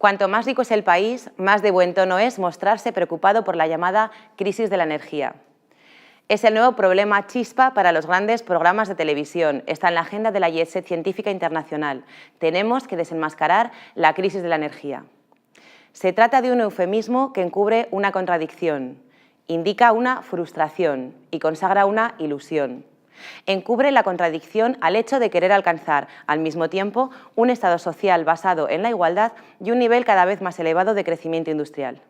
Cuanto más rico es el país, más de buen tono es mostrarse preocupado por la llamada crisis de la energía. Es el nuevo problema chispa para los grandes programas de televisión. Está en la agenda de la Jet Set Científica Internacional. Tenemos que desenmascarar la crisis de la energía. Se trata de un eufemismo que encubre una contradicción, indica una frustración y consagra una ilusión. Encubre la contradicción al hecho de querer alcanzar, al mismo tiempo, un estado social basado en la igualdad y un nivel cada vez más elevado de crecimiento industrial.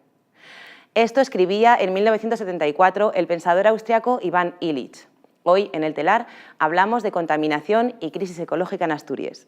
Esto escribía en 1974 el pensador austriaco Ivan Illich. Hoy, en El Telar, hablamos de contaminación y crisis ecológica en Asturias.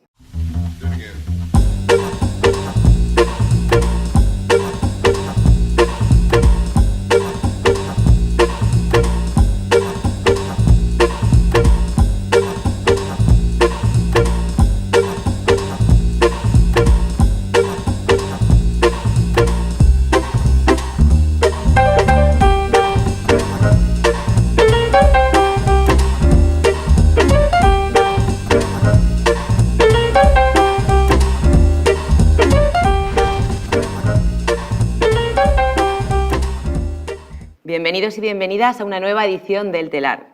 Bienvenidos y bienvenidas a una nueva edición del Telar.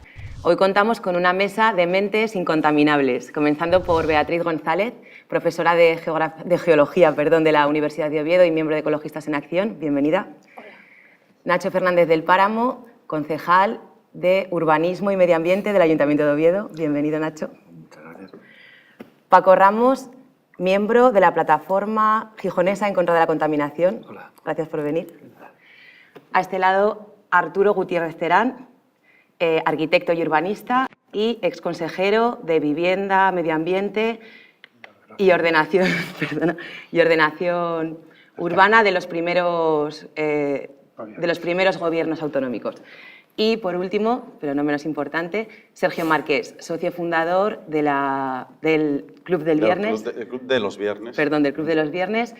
Hoy contamos con una mesa de mentes incontaminables, comenzando por Beatriz González, profesora de Geología de la Universidad de Oviedo y miembro de Ecologistas en Acción. Bienvenida. Hola. Nacho Fernández del Páramo, concejal de Urbanismo y Medio Ambiente del Ayuntamiento de Oviedo. Bienvenido, Nacho. Muchas gracias. Paco Ramos, miembro de la plataforma gijonesa en contra de la contaminación. Hola. Gracias por venir. A este lado, Arturo Gutiérrez Terán, arquitecto y urbanista y exconsejero de Vivienda, Medio Ambiente y Ordenación, Urbana de los primeros gobiernos autonómicos. Y, por último, pero no menos importante, Sergio Marqués, socio fundador del Club del Viernes. Del Club de los Viernes. Perdón, del Club de los Viernes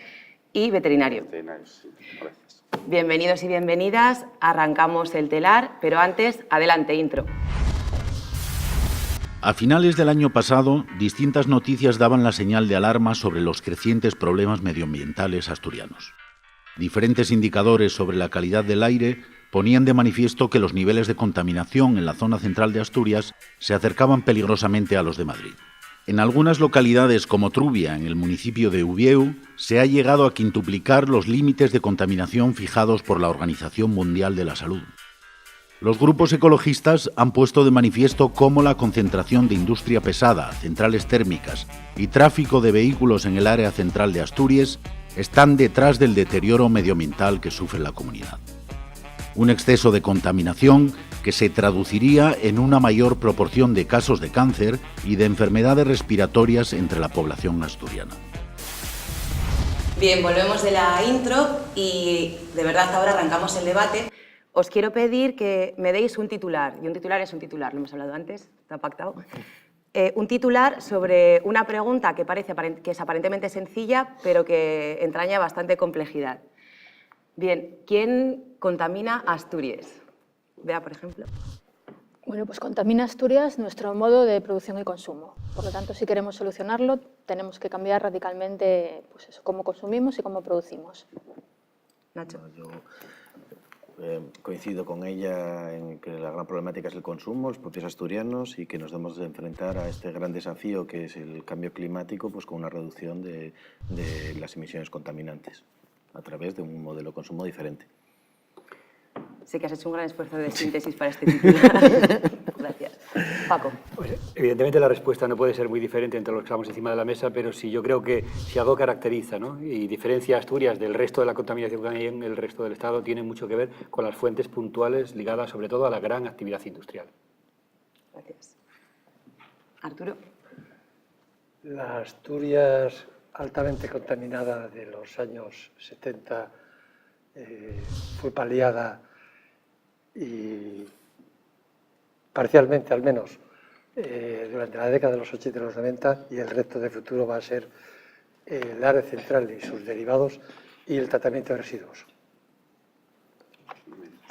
y veterinario. Sí. Gracias. Bienvenidos y bienvenidas. Arrancamos el telar, pero antes, adelante, intro. A finales del año pasado, distintas noticias daban la señal de alarma sobre los crecientes problemas medioambientales asturianos. Diferentes indicadores sobre la calidad del aire ponían de manifiesto que los niveles de contaminación en la zona central de Asturias se acercaban peligrosamente a los de Madrid. En algunas localidades como Trubia, en el municipio de Ubieu, se ha llegado a quintuplicar los límites de contaminación fijados por la Organización Mundial de la Salud. Los grupos ecologistas han puesto de manifiesto cómo la concentración de industria pesada, centrales térmicas y tráfico de vehículos en el área central de Asturias están detrás del deterioro medioambiental que sufre la comunidad. Un exceso de contaminación que se traduciría en una mayor proporción de casos de cáncer y de enfermedades respiratorias entre la población asturiana. Bien, volvemos de la intro y de verdad ahora arrancamos el debate. Os quiero pedir que me deis un titular, y un titular es un titular, lo hemos hablado antes, está pactado. Un titular sobre una pregunta que es aparentemente sencilla, pero que entraña bastante complejidad. Bien, ¿quién contamina Asturias? Bea, por ejemplo. Bueno, pues contamina Asturias nuestro modo de producción y consumo. Por lo tanto, si queremos solucionarlo, tenemos que cambiar radicalmente pues eso, cómo consumimos y cómo producimos. Nacho. Yo coincido con ella en que la gran problemática es el consumo, los propios asturianos, y que nos debemos de enfrentar a este gran desafío que es el cambio climático, pues con una reducción de las emisiones contaminantes a través de un modelo de consumo diferente. Sé que has hecho un gran esfuerzo de síntesis para este titular. Gracias. Paco. Pues, evidentemente la respuesta no puede ser muy diferente entre los que estamos encima de la mesa, pero sí yo creo que si algo caracteriza, ¿no?, y diferencia a Asturias del resto de la contaminación que hay en el resto del Estado, tiene mucho que ver con las fuentes puntuales ligadas sobre todo a la gran actividad industrial. Gracias. Arturo. La Asturias altamente contaminada de los años 70 fue paliada y parcialmente al menos durante la década de los 80 y los 90, y el reto de futuro va a ser el área central y sus derivados y el tratamiento de residuos.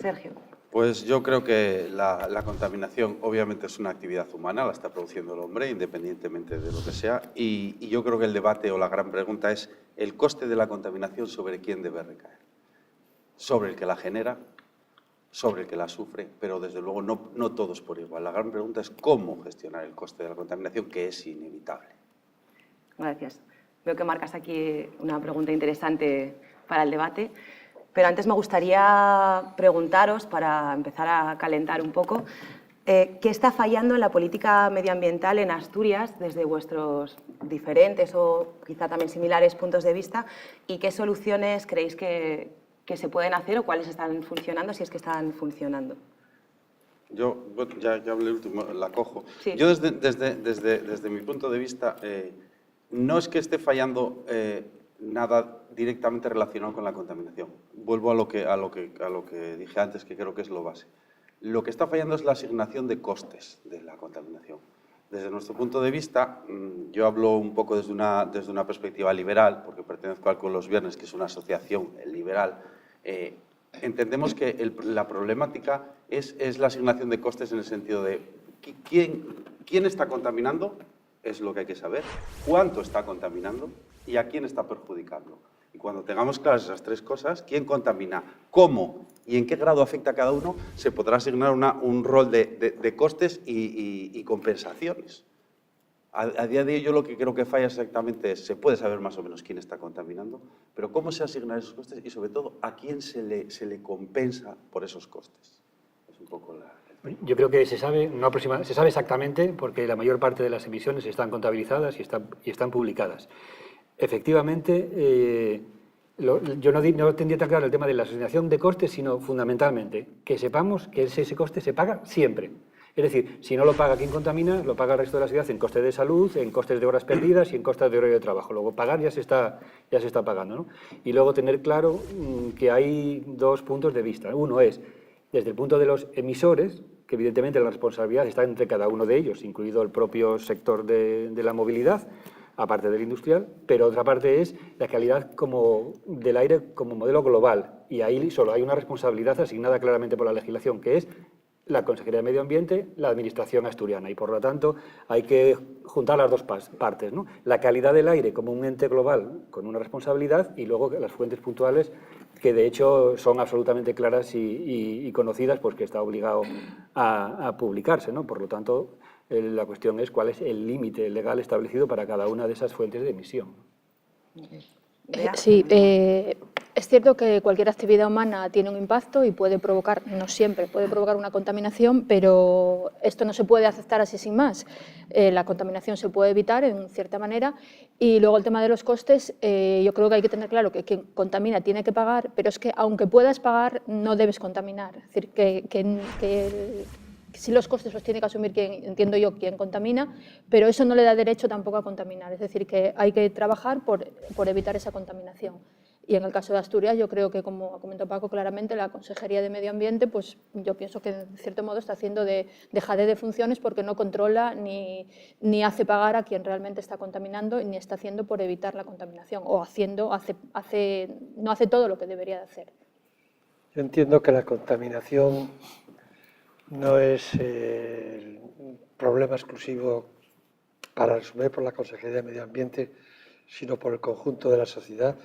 Sergio. Pues yo creo que la contaminación obviamente es una actividad humana, la está produciendo el hombre independientemente de lo que sea, y yo creo que el debate o la gran pregunta es el coste de la contaminación sobre quién debe recaer. Sobre el que la genera, sobre el que la sufre, pero desde luego no todos por igual. La gran pregunta es cómo gestionar el coste de la contaminación, que es inevitable. Gracias. Veo que marcas aquí una pregunta interesante para el debate, pero antes me gustaría preguntaros, para empezar a calentar un poco, ¿qué está fallando en la política medioambiental en Asturias desde vuestros diferentes o quizá también similares puntos de vista y qué soluciones creéis que se pueden hacer o cuáles están funcionando, si es que están funcionando? Yo, bueno, ya hablé el último, la cojo. Sí. Yo desde mi punto de vista, no es que esté fallando nada directamente relacionado con la contaminación. Vuelvo a lo que dije antes, que creo que es lo base. Lo que está fallando es la asignación de costes de la contaminación. Desde nuestro punto de vista, yo hablo un poco desde una perspectiva liberal, porque pertenezco al Los Viernes, que es una asociación liberal. Entendemos que la problemática es la asignación de costes en el sentido de quién está contaminando, es lo que hay que saber, cuánto está contaminando y a quién está perjudicando. Y cuando tengamos claras esas tres cosas, quién contamina, cómo y en qué grado afecta a cada uno, se podrá asignar un rol de costes y compensaciones. A día de hoy yo lo que creo que falla exactamente es, se puede saber más o menos quién está contaminando, pero cómo se asignan esos costes y sobre todo a quién se le compensa por esos costes. Es un poco Yo creo que se sabe exactamente porque la mayor parte de las emisiones están contabilizadas y están publicadas. Efectivamente, yo no tendría tan claro el tema de la asignación de costes, sino fundamentalmente que sepamos que ese coste se paga siempre. Es decir, si no lo paga quien contamina, lo paga el resto de la sociedad en costes de salud, en costes de horas perdidas y en costes de horario de trabajo. Luego pagar ya se está pagando, ¿no? Y luego tener claro que hay dos puntos de vista. Uno es desde el punto de los emisores, que evidentemente la responsabilidad está entre cada uno de ellos, incluido el propio sector de la movilidad, aparte del industrial, pero otra parte es la calidad del aire como modelo global. Y ahí solo hay una responsabilidad asignada claramente por la legislación, que es la Consejería de Medio Ambiente, la Administración asturiana. Y por lo tanto hay que juntar las dos partes, ¿no? La calidad del aire como un ente global con una responsabilidad y luego las fuentes puntuales que de hecho son absolutamente claras y conocidas, pues que está obligado a publicarse, ¿no? Por lo tanto, la cuestión es cuál es el límite legal establecido para cada una de esas fuentes de emisión. Sí, es cierto que cualquier actividad humana tiene un impacto y puede provocar, no siempre, puede provocar una contaminación, pero esto no se puede aceptar así sin más. La contaminación se puede evitar en cierta manera y luego el tema de los costes, yo creo que hay que tener claro que quien contamina tiene que pagar, pero es que aunque puedas pagar, no debes contaminar. Es decir, que si los costes los tiene que asumir entiendo yo, quien contamina, pero eso no le da derecho tampoco a contaminar. Es decir, que hay que trabajar por evitar esa contaminación. Y en el caso de Asturias, yo creo que, como ha comentado Paco claramente, la Consejería de Medio Ambiente, pues yo pienso que en cierto modo está haciendo de jade de funciones porque no controla ni hace pagar a quien realmente está contaminando ni está haciendo por evitar la contaminación o no hace todo lo que debería de hacer. Yo entiendo que la contaminación no es un problema exclusivo para resolver por la Consejería de Medio Ambiente, sino por el conjunto de la sociedad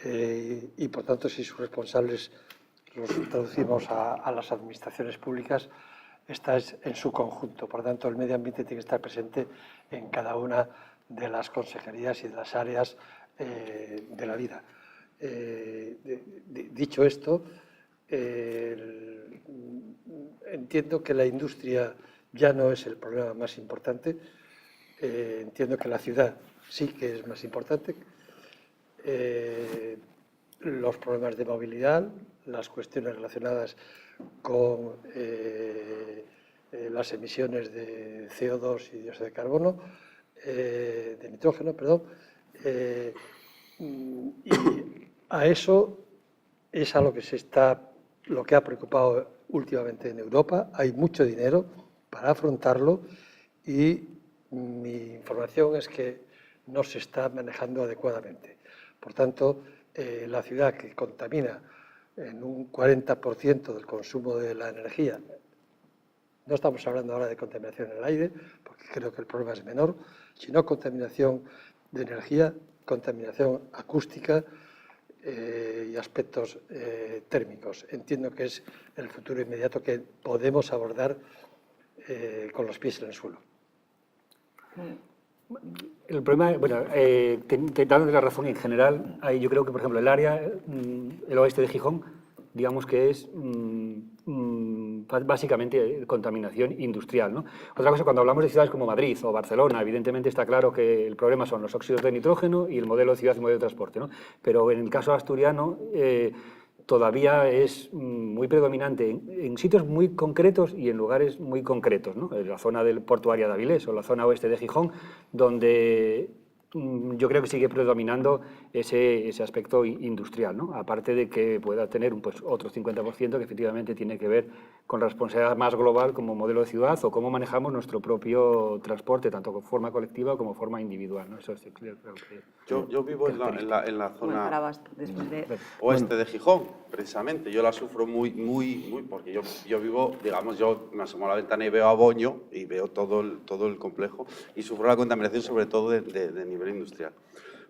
y, por tanto, si sus responsables los traducimos a las administraciones públicas, esta es en su conjunto. Por tanto, el medio ambiente tiene que estar presente en cada una de las consejerías y de las áreas de la vida. Dicho esto, entiendo que la industria ya no es el problema más importante. Entiendo que la ciudad sí que es más importante. Los problemas de movilidad, las cuestiones relacionadas con las emisiones de CO2 y dióxido de carbono, de nitrógeno, perdón. Y a eso es a lo que ha preocupado últimamente en Europa. Hay mucho dinero para afrontarlo y mi información es que no se está manejando adecuadamente. Por tanto, la ciudad que contamina en un 40% del consumo de la energía, no estamos hablando ahora de contaminación en el aire, porque creo que el problema es menor, sino contaminación de energía, contaminación acústica y aspectos térmicos. Entiendo que es el futuro inmediato que podemos abordar con los pies en el suelo. El problema, bueno, dándote la razón en general, yo creo que, por ejemplo, el área, el oeste de Gijón, digamos que es básicamente contaminación industrial, ¿no? Otra cosa, cuando hablamos de ciudades como Madrid o Barcelona, evidentemente está claro que el problema son los óxidos de nitrógeno y el modelo de ciudad y modelo de transporte, ¿no? Pero en el caso asturiano todavía es muy predominante en sitios muy concretos y en lugares muy concretos, ¿no? En la zona del portuaria de Avilés o la zona oeste de Gijón, donde yo creo que sigue predominando ese aspecto industrial, ¿no? Aparte de que pueda tener otro 50% que efectivamente tiene que ver con la responsabilidad más global como modelo de ciudad o cómo manejamos nuestro propio transporte, tanto de forma colectiva como de forma individual, ¿no? Eso sí, creo que... Yo vivo en la zona después de... oeste de Gijón, precisamente. Yo la sufro muy, porque yo vivo, digamos, yo me asomo a la ventana y veo Aboño y veo todo el complejo y sufro la contaminación sobre todo de nivel industrial.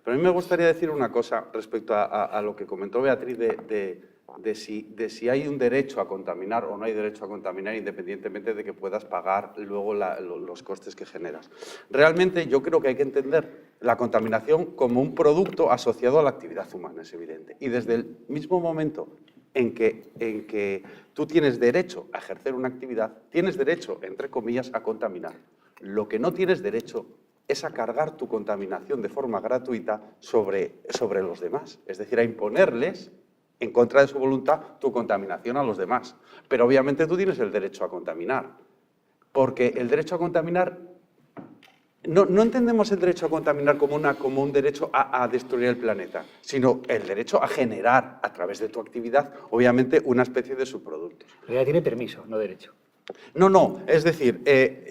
Pero a mí me gustaría decir una cosa respecto a lo que comentó Beatriz de si hay un derecho a contaminar o no hay derecho a contaminar, independientemente de que puedas pagar luego los costes que generas. Realmente yo creo que hay que entender la contaminación como un producto asociado a la actividad humana, es evidente. Y desde el mismo momento en que tú tienes derecho a ejercer una actividad, tienes derecho, entre comillas, a contaminar. Lo que no tienes derecho es a cargar tu contaminación de forma gratuita sobre los demás, es decir, a imponerles, en contra de su voluntad, tu contaminación a los demás. Pero obviamente tú tienes el derecho a contaminar, porque el derecho a contaminar, no entendemos el derecho a contaminar como un derecho a destruir el planeta, sino el derecho a generar, a través de tu actividad, obviamente, una especie de subproductos. En realidad tiene permiso, no derecho. No, es decir,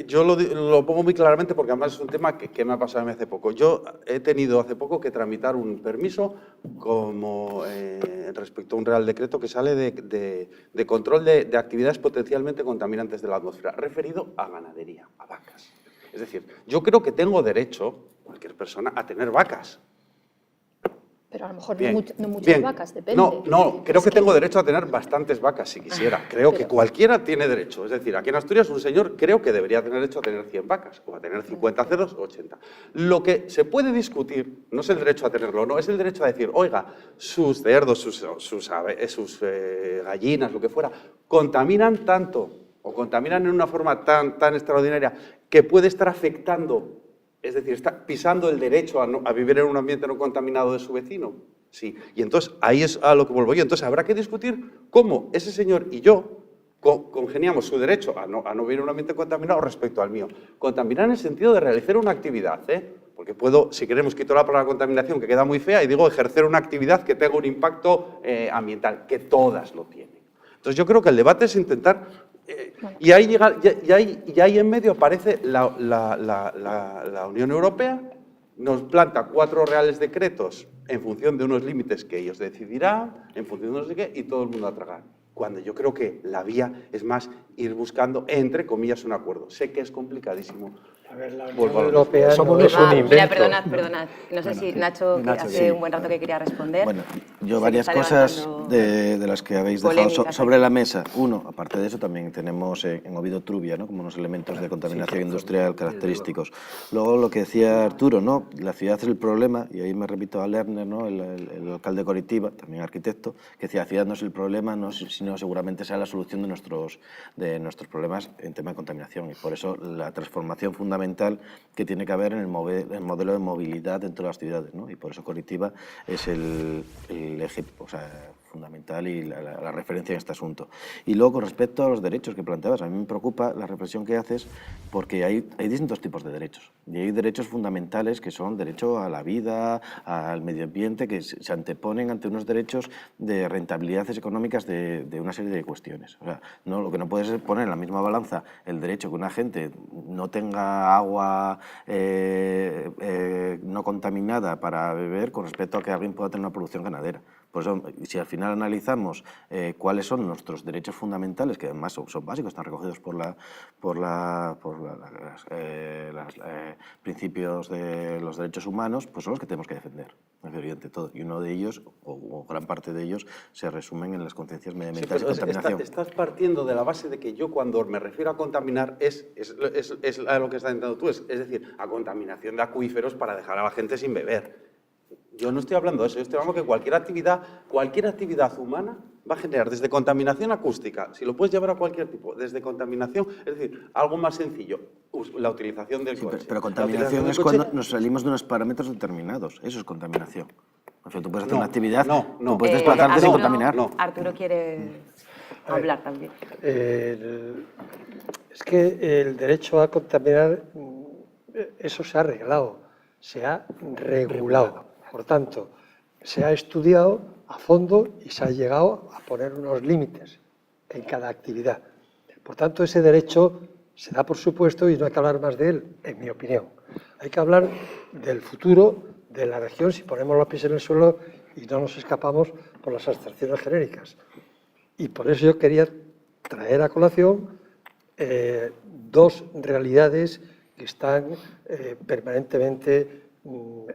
yo lo pongo muy claramente porque además es un tema que me ha pasado a mí hace poco. Yo he tenido hace poco que tramitar un permiso como respecto a un Real Decreto que sale de control de actividades potencialmente contaminantes de la atmósfera, referido a ganadería, a vacas. Es decir, yo creo que tengo derecho, cualquier persona, a tener vacas. Pero a lo mejor Bien, no muchas bien. vacas, depende. No, creo que tengo derecho a tener bastantes vacas si quisiera. Creo que cualquiera tiene derecho. Es decir, aquí en Asturias un señor creo que debería tener derecho a tener 100 vacas, o a tener 50 cerdos o 80. Lo que se puede discutir no es el derecho a tenerlo, no, es el derecho a decir, oiga, sus cerdos, sus gallinas, lo que fuera, contaminan tanto o contaminan en una forma tan extraordinaria que puede estar afectando. Es decir, está pisando el derecho a vivir en un ambiente no contaminado de su vecino. Sí. Y entonces, ahí es a lo que vuelvo yo. Entonces, habrá que discutir cómo ese señor y yo congeniamos su derecho a no vivir en un ambiente contaminado respecto al mío. Contaminar en el sentido de realizar una actividad, porque puedo, si queremos, quito la palabra contaminación, que queda muy fea, y digo ejercer una actividad que tenga un impacto ambiental, que todas lo tienen. Entonces, yo creo que el debate es intentar... Y ahí en medio aparece la Unión Europea, nos planta 4 reales decretos en función de unos límites que ellos decidirán, en función de no sé qué, y todo el mundo a tragar. Cuando yo creo que la vía es más ir buscando, entre comillas, un acuerdo. Sé que es complicadísimo. A ver, la Unión Europea no es un invento. Mira, perdonad. No sé si Nacho hace un buen rato que quería responder. Bueno, yo varias cosas de las que habéis dejado sobre la mesa. Uno, aparte de eso, también tenemos en Oviedo Trubia, ¿no? Como unos elementos de contaminación industrial característicos. Luego, lo que decía Arturo, ¿no? La ciudad es el problema, y ahí me repito a Lerner, ¿no? El alcalde de Coritiba, también arquitecto, que decía, la ciudad no es el problema, no, sino seguramente sea la solución de nuestros problemas en tema de contaminación. Y por eso la transformación fundamental que tiene que haber en el modelo de movilidad dentro de las ciudades, ¿no? Y por eso Coritiba es el eje, o sea, fundamental y la referencia en este asunto. Y luego, con respecto a los derechos que planteabas, a mí me preocupa la reflexión que haces, porque hay distintos tipos de derechos. Y hay derechos fundamentales que son derecho a la vida, al medio ambiente, que se anteponen ante unos derechos de rentabilidades económicas de una serie de cuestiones. O sea, no, lo que no puedes es poner en la misma balanza el derecho que una gente no tenga agua no contaminada para beber con respecto a que alguien pueda tener una producción ganadera. Pues si al final analizamos cuáles son nuestros derechos fundamentales, que además son básicos, están recogidos por los principios de los derechos humanos, pues son los que tenemos que defender, evidente todo. Y uno de ellos, o gran parte de ellos, se resumen en las conciencias medioambientales y contaminación. Estás partiendo de la base de que yo, cuando me refiero a contaminar, es a lo que estás intentando tú, es decir, a contaminación de acuíferos para dejar a la gente sin beber. Yo no estoy hablando de eso, yo estoy hablando que cualquier actividad humana va a generar desde contaminación acústica, si lo puedes llevar a cualquier tipo, desde contaminación, es decir, algo más sencillo, la utilización del coche. Pero contaminación es cuando nos salimos de unos parámetros determinados, eso es contaminación. O sea, tú puedes hacer una actividad, tú puedes desplazarte sin contaminar. Arturo quiere hablar también. Es que el derecho a contaminar, eso se ha arreglado, se ha regulado. Por tanto, se ha estudiado a fondo y se ha llegado a poner unos límites en cada actividad. Por tanto, ese derecho se da por supuesto y no hay que hablar más de él, en mi opinión. Hay que hablar del futuro de la región si ponemos los pies en el suelo y no nos escapamos por las abstracciones genéricas. Y por eso yo quería traer a colación dos realidades que están permanentemente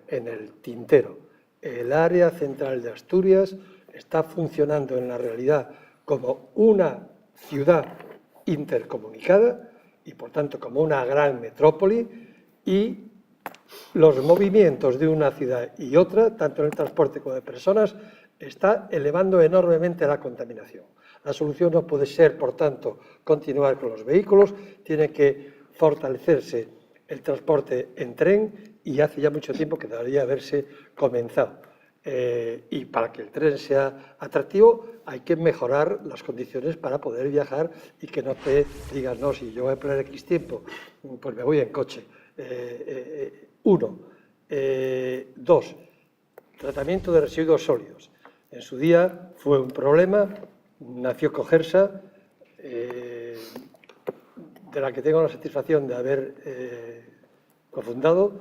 en el tintero. El área central de Asturias está funcionando en la realidad como una ciudad intercomunicada y, por tanto, como una gran metrópoli, y los movimientos de una ciudad y otra, tanto en el transporte como de personas, está elevando enormemente la contaminación. La solución no puede ser, por tanto, continuar con los vehículos, tiene que fortalecerse el transporte en tren, y hace ya mucho tiempo que debería haberse comenzado. Y para que el tren sea atractivo hay que mejorar las condiciones para poder viajar y que no te digas, no, si yo voy a poner X tiempo, pues me voy en coche. Uno. Dos, tratamiento de residuos sólidos. En su día fue un problema, nació Cogersa, de la que tengo la satisfacción de haber cofundado,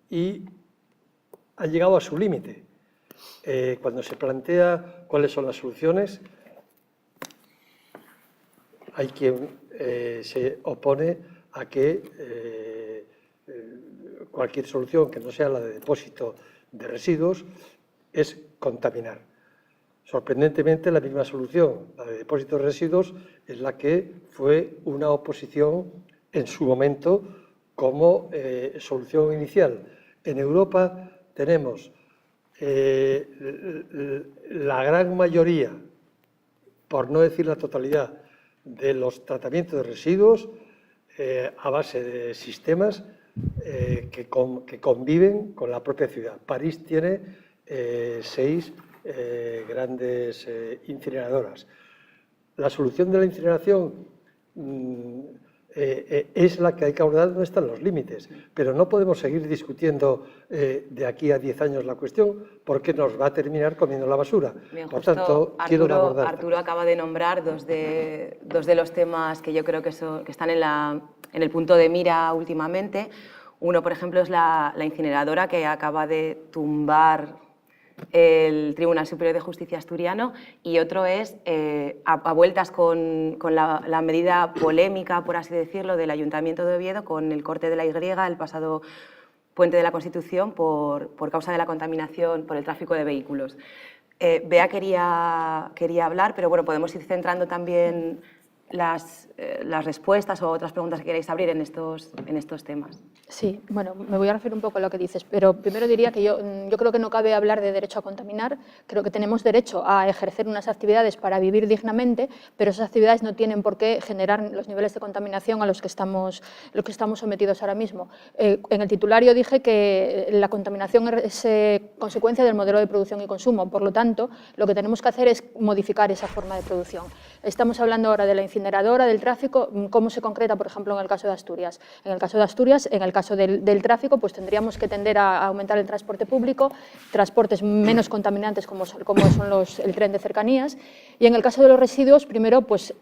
y ha llegado a su límite. Cuando se plantea cuáles son las soluciones, hay quien se opone a que cualquier solución que no sea la de depósito de residuos es contaminar. Sorprendentemente, la misma solución, la de depósito de residuos, es la que fue una oposición en su momento como solución inicial. En Europa tenemos la gran mayoría, por no decir la totalidad, de los tratamientos de residuos a base de sistemas que conviven con la propia ciudad. París tiene 6 grandes incineradoras. La solución de la incineración es la que hay que abordar donde están los límites, pero no podemos seguir discutiendo de aquí a 10 años la cuestión porque nos va a terminar comiendo la basura. Bien, por tanto, quiero abordar. Arturo acaba de nombrar dos de los temas que yo creo que están en el punto de mira últimamente. Uno, por ejemplo, es la incineradora que acaba de tumbar el Tribunal Superior de Justicia asturiano, y otro es a vueltas con la medida polémica, por así decirlo, del Ayuntamiento de Oviedo con el corte de la Y el pasado Puente de la Constitución por causa de la contaminación por el tráfico de vehículos. Bea quería hablar, pero bueno, podemos ir centrando también las respuestas o otras preguntas que queráis abrir en estos temas. Sí, bueno, me voy a referir un poco a lo que dices, pero primero diría que yo creo que no cabe hablar de derecho a contaminar, creo que tenemos derecho a ejercer unas actividades para vivir dignamente, pero esas actividades no tienen por qué generar los niveles de contaminación a los que estamos sometidos ahora mismo. En el titulario dije que la contaminación es consecuencia del modelo de producción y consumo, por lo tanto, lo que tenemos que hacer es modificar esa forma de producción. Estamos hablando ahora de la incineradora, del tráfico, ¿cómo se concreta, por ejemplo, en el caso de Asturias? En el caso de Asturias, en el caso del tráfico, pues tendríamos que tender a aumentar el transporte público, transportes menos contaminantes como son el tren de cercanías, y en el caso de los residuos, primero, pues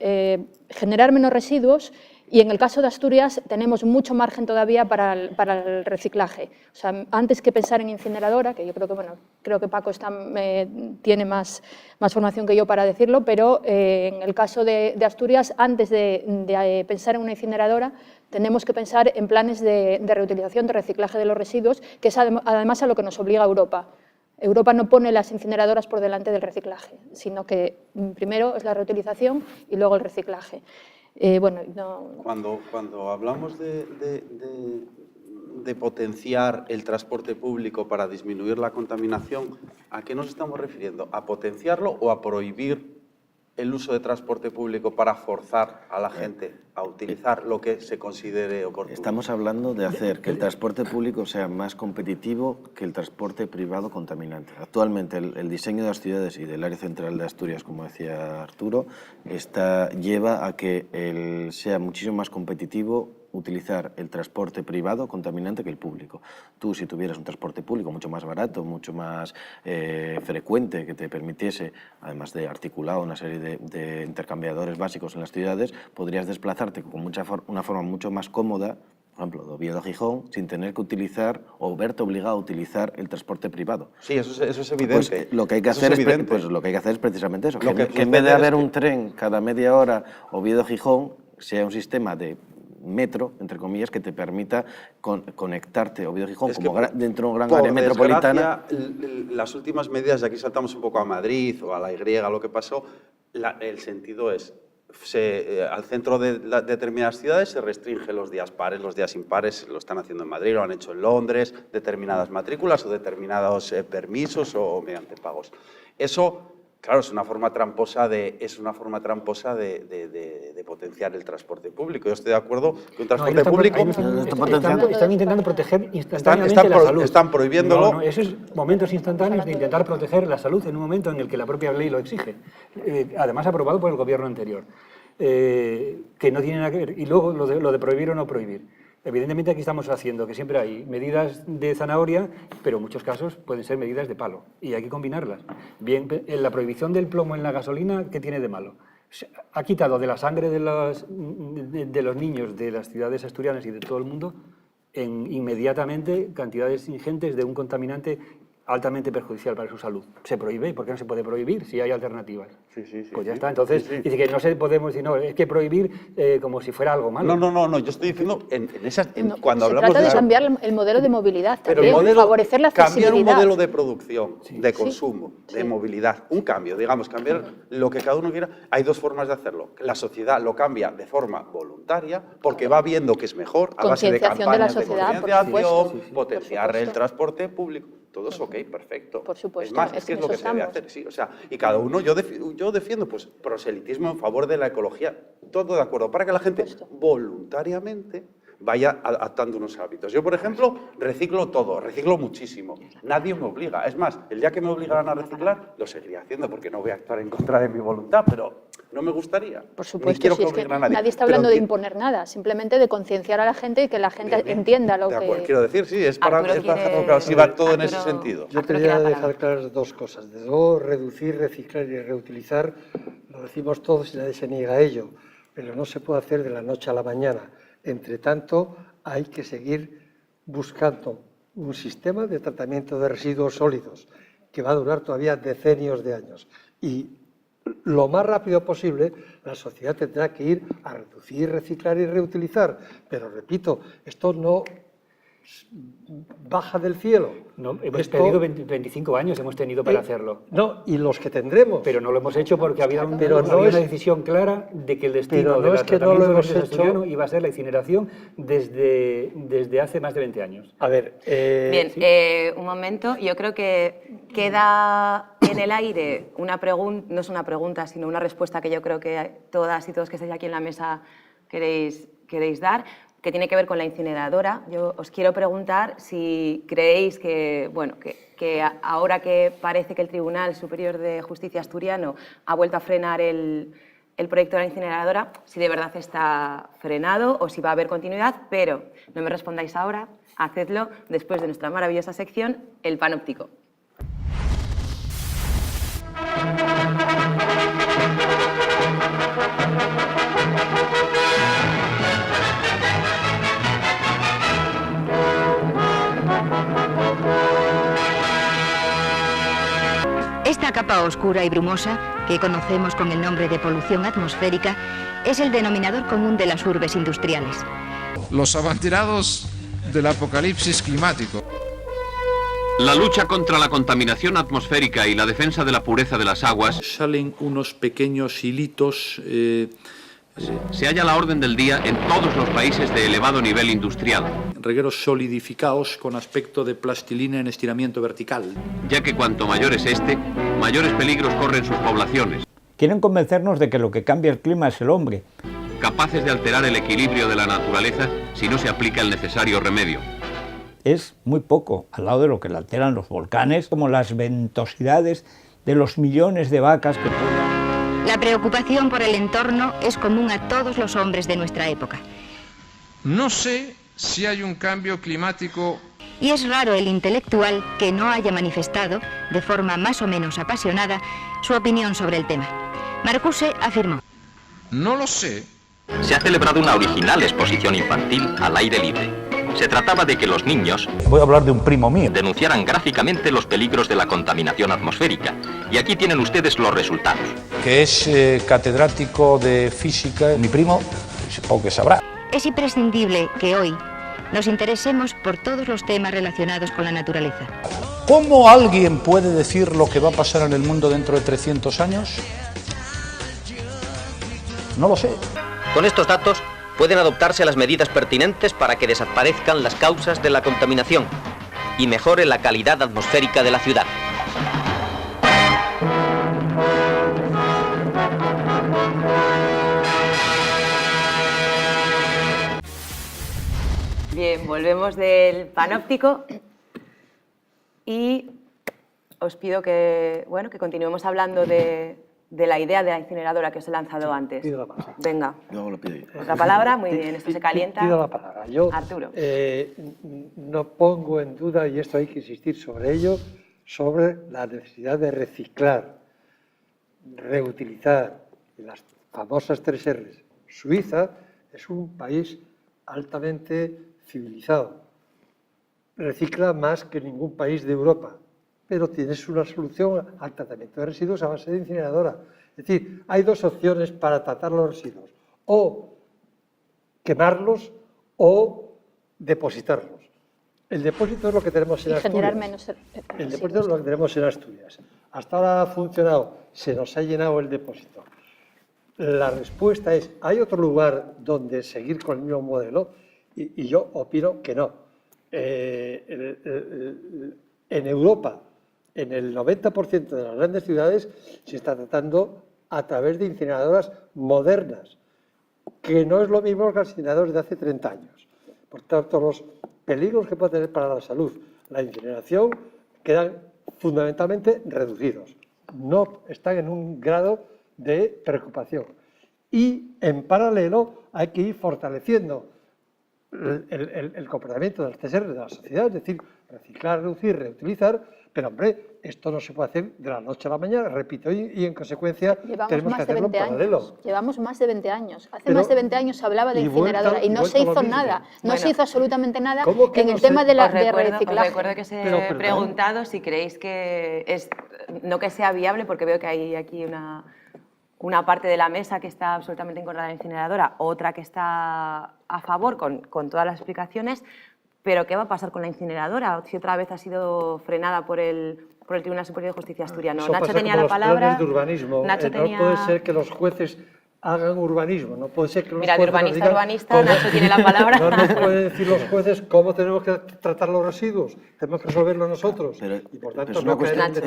generar menos residuos Y en el caso de Asturias tenemos mucho margen todavía para el reciclaje. O sea, antes que pensar en incineradora, que yo creo que, bueno, creo que Paco tiene más formación que yo para decirlo, pero en el caso de Asturias, antes de pensar en una incineradora, tenemos que pensar en planes de reutilización, de reciclaje de los residuos, que es además a lo que nos obliga Europa. Europa no pone las incineradoras por delante del reciclaje, sino que primero es la reutilización y luego el reciclaje. Bueno, no... Cuando hablamos de potenciar el transporte público para disminuir la contaminación, ¿a qué nos estamos refiriendo? ¿A potenciarlo o a prohibir el uso de transporte público para forzar a la gente a utilizar lo que se considere oportuno? Estamos hablando de hacer que el transporte público sea más competitivo que el transporte privado contaminante. Actualmente el diseño de las ciudades y del área central de Asturias, como decía Arturo, lleva a que sea muchísimo más competitivo utilizar el transporte privado contaminante que el público. Tú, si tuvieras un transporte público mucho más barato, mucho más frecuente, que te permitiese, además de articulado una serie de intercambiadores básicos en las ciudades, podrías desplazarte con una forma mucho más cómoda, por ejemplo, de Oviedo a Gijón, sin tener que utilizar o verte obligado a utilizar el transporte privado. Sí, eso es evidente. Pues lo que hay que hacer es precisamente eso, que en vez de haber un tren cada media hora Oviedo a Gijón, sea un sistema de metro, entre comillas, que te permita conectarte Oviedo-Gijón dentro de un gran área metropolitana. Las últimas medidas, y aquí saltamos un poco a Madrid o a la Y, lo que pasó, el sentido es, al centro de determinadas ciudades se restringen los días pares, los días impares, lo están haciendo en Madrid, lo han hecho en Londres, determinadas matrículas o determinados permisos o mediante pagos. Eso... Claro, es una forma tramposa de potenciar el transporte público. Yo estoy de acuerdo que un transporte público... Están intentando proteger instantáneamente la salud. Están prohibiéndolo. No, esos momentos instantáneos de intentar proteger la salud en un momento en el que la propia ley lo exige. Además, aprobado por el gobierno anterior. Que no tiene nada que ver. Y luego lo de prohibir o no prohibir. Evidentemente aquí estamos haciendo que siempre hay medidas de zanahoria, pero en muchos casos pueden ser medidas de palo y hay que combinarlas. Bien, la prohibición del plomo en la gasolina, ¿qué tiene de malo? Ha quitado de la sangre de los niños de las ciudades asturianas y de todo el mundo inmediatamente cantidades ingentes de un contaminante altamente perjudicial para su salud. Se prohíbe. ¿Por qué no se puede prohibir si hay alternativas? Sí. Pues ya está. Entonces, dice que no se podemos decir, no, es que prohibir como si fuera algo malo. No, yo estoy diciendo cuando hablamos se trata de cambiar el modelo de movilidad también, favorecer la accesibilidad. Cambiar un modelo de producción, de consumo, de movilidad, un cambio, digamos, cambiar lo que cada uno quiera. Hay dos formas de hacerlo. La sociedad lo cambia de forma voluntaria porque va viendo que es mejor a base de campañas de concienciación, potenciar el transporte público. Todo es ok, perfecto. Por supuesto. Es más, es que es lo que se debe hacer, sí. O sea, y cada uno, yo defiendo pues proselitismo en favor de la ecología, todo de acuerdo, para que la gente voluntariamente vaya adaptando unos hábitos. Yo, por ejemplo, reciclo todo, reciclo muchísimo. Nadie me obliga. Es más, el día que me obligaran a reciclar, lo seguiría haciendo porque no voy a actuar en contra de mi voluntad, pero no me gustaría. Por supuesto, ni quiero si que es que obliguen a nadie. Nadie está hablando de imponer nada, simplemente de concienciar a la gente y que la gente entienda lo que... Quiero decir, sí, es para si va todo en ese sentido. Yo quería dejar claras dos cosas. Desde luego, reducir, reciclar y reutilizar, lo decimos todos y nadie se niega a ello, pero no se puede hacer de la noche a la mañana. Entre tanto, hay que seguir buscando un sistema de tratamiento de residuos sólidos que va a durar todavía decenios de años. Y lo más rápido posible, la sociedad tendrá que ir a reducir, reciclar y reutilizar. Pero, repito, esto no baja del cielo. No, hemos tenido 25 años hemos tenido para hacerlo. No, y los que tendremos. Pero no lo hemos hecho porque había una decisión clara de que el destino del tratamiento de asturiano iba a ser la incineración desde hace más de 20 años. A ver... Bien, un momento. Yo creo que queda en el aire una pregunta, no es una pregunta, sino una respuesta que yo creo que todas y todos que estáis aquí en la mesa queréis dar, que tiene que ver con la incineradora. Yo os quiero preguntar si creéis que, bueno, que ahora que parece que el Tribunal Superior de Justicia asturiano ha vuelto a frenar el proyecto de la incineradora, si de verdad está frenado o si va a haber continuidad, pero no me respondáis ahora, hacedlo después de nuestra maravillosa sección, el panóptico. Esta capa oscura y brumosa, que conocemos con el nombre de polución atmosférica, es el denominador común de las urbes industriales. Los abanderados del apocalipsis climático. La lucha contra la contaminación atmosférica y la defensa de la pureza de las aguas. Salen unos pequeños hilitos. Se halla a la orden del día en todos los países de elevado nivel industrial. Regueros solidificados con aspecto de plastilina en estiramiento vertical. Ya que cuanto mayor es este, mayores peligros corren sus poblaciones. Quieren convencernos de que lo que cambia el clima es el hombre. Capaces de alterar el equilibrio de la naturaleza si no se aplica el necesario remedio. Es muy poco al lado de lo que le alteran los volcanes, como las ventosidades de los millones de vacas que pueblan. La preocupación por el entorno es común a todos los hombres de nuestra época. No sé si hay un cambio climático. Y es raro el intelectual que no haya manifestado, de forma más o menos apasionada, su opinión sobre el tema. Marcuse afirmó: No lo sé. Se ha celebrado una original exposición infantil al aire libre. Se trataba de que los niños, voy a hablar de un primo mío, denunciaran gráficamente los peligros de la contaminación atmosférica. Y aquí tienen ustedes los resultados. Que es catedrático de física, mi primo, supongo que sabrá. Es imprescindible que hoy nos interesemos por todos los temas relacionados con la naturaleza. ¿Cómo alguien puede decir lo que va a pasar en el mundo dentro de 300 años? No lo sé. Con estos datos pueden adoptarse las medidas pertinentes para que desaparezcan las causas de la contaminación y mejore la calidad atmosférica de la ciudad. Bien, volvemos del panóptico y os pido que, bueno, que continuemos hablando de la idea de la incineradora que os he lanzado antes. Pido la palabra. Venga. Luego lo pido yo. Otra palabra, muy bien, esto se calienta. Pido la palabra. Yo Arturo. no pongo en duda, y esto hay que insistir sobre ello, sobre la necesidad de reciclar, reutilizar, las famosas 3 R's. Suiza es un país altamente civilizado. Recicla más que ningún país de Europa, pero tienes una solución al tratamiento de residuos a base de incineradora. Es decir, hay 2 opciones para tratar los residuos: o quemarlos o depositarlos. El depósito es lo que tenemos en Asturias. Generar menos El depósito es lo que tenemos en Asturias. Hasta ahora ha funcionado, se nos ha llenado el depósito. La respuesta es: ¿hay otro lugar donde seguir con el mismo modelo? Y yo opino que no. En Europa, en el 90% de las grandes ciudades, se está tratando a través de incineradoras modernas, que no es lo mismo que los incineradores de hace 30 años. Por tanto, los peligros que puede tener para la salud la incineración quedan fundamentalmente reducidos. No están en un grado de preocupación. Y, en paralelo, hay que ir fortaleciendo el comportamiento de las TSR de la sociedad, es decir, reciclar, reducir, reutilizar, pero, hombre, esto no se puede hacer de la noche a la mañana, repito, y en consecuencia tenemos que hacerlo en paralelo. Llevamos más de 20 años. Hace más de 20 años se hablaba de incineradora y no se hizo nada, no se hizo absolutamente nada en el tema de reciclaje. Os recuerdo que os he preguntado si creéis que es, no que sea viable, porque veo que hay aquí una parte de la mesa que está absolutamente en contra de la incineradora, otra que está a favor con todas las explicaciones, pero ¿qué va a pasar con la incineradora? Si otra vez ha sido frenada por el Tribunal Superior de Justicia asturiano. Eso Nacho pasa tenía como la palabra. Los planes de urbanismo. No puede ser que los jueces hagan urbanismo, no puede ser que los Mira, de jueces urbanista a urbanista, Nacho tiene la palabra. No nos pueden decir los jueces cómo tenemos que tratar los residuos, tenemos que resolverlo nosotros. Y por tanto, es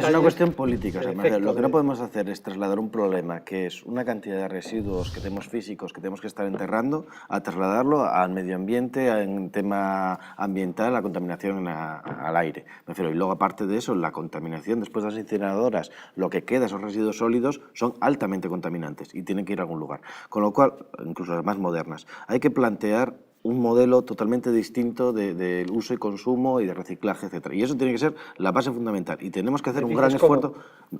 una cuestión política. O sea, lo que no podemos hacer es trasladar un problema que es una cantidad de residuos que tenemos físicos que tenemos que estar enterrando, a trasladarlo al medio ambiente, en tema ambiental, la contaminación al aire. Me refiero, y luego, aparte de eso, la contaminación después de las incineradoras, lo que queda, esos residuos sólidos, son altamente contaminantes y tienen que ir a algún lugar. Con lo cual, incluso las más modernas, hay que plantear un modelo totalmente distinto de uso y consumo y de reciclaje, etc. Y eso tiene que ser la base fundamental. Y tenemos que hacer un gran esfuerzo,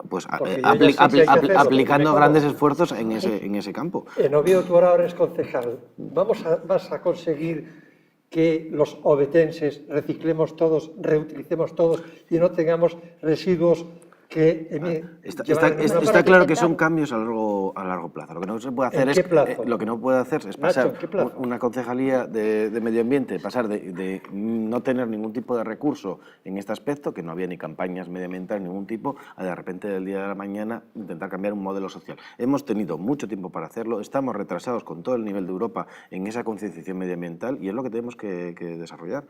pues aplicando grandes esfuerzos en ese campo. En Oviedo tú ahora eres concejal. ¿Vas a conseguir que los ovetenses reciclemos todos, reutilicemos todos y no tengamos residuos que está claro que son cambios a largo plazo. Lo que no se puede hacer es pasar una concejalía de medio ambiente, pasar de no tener ningún tipo de recurso en este aspecto, que no había ni campañas medioambientales de ningún tipo, a de repente del día de la mañana intentar cambiar un modelo social. Hemos tenido mucho tiempo para hacerlo, estamos retrasados con todo el nivel de Europa en esa concienciación medioambiental y es lo que tenemos que desarrollar.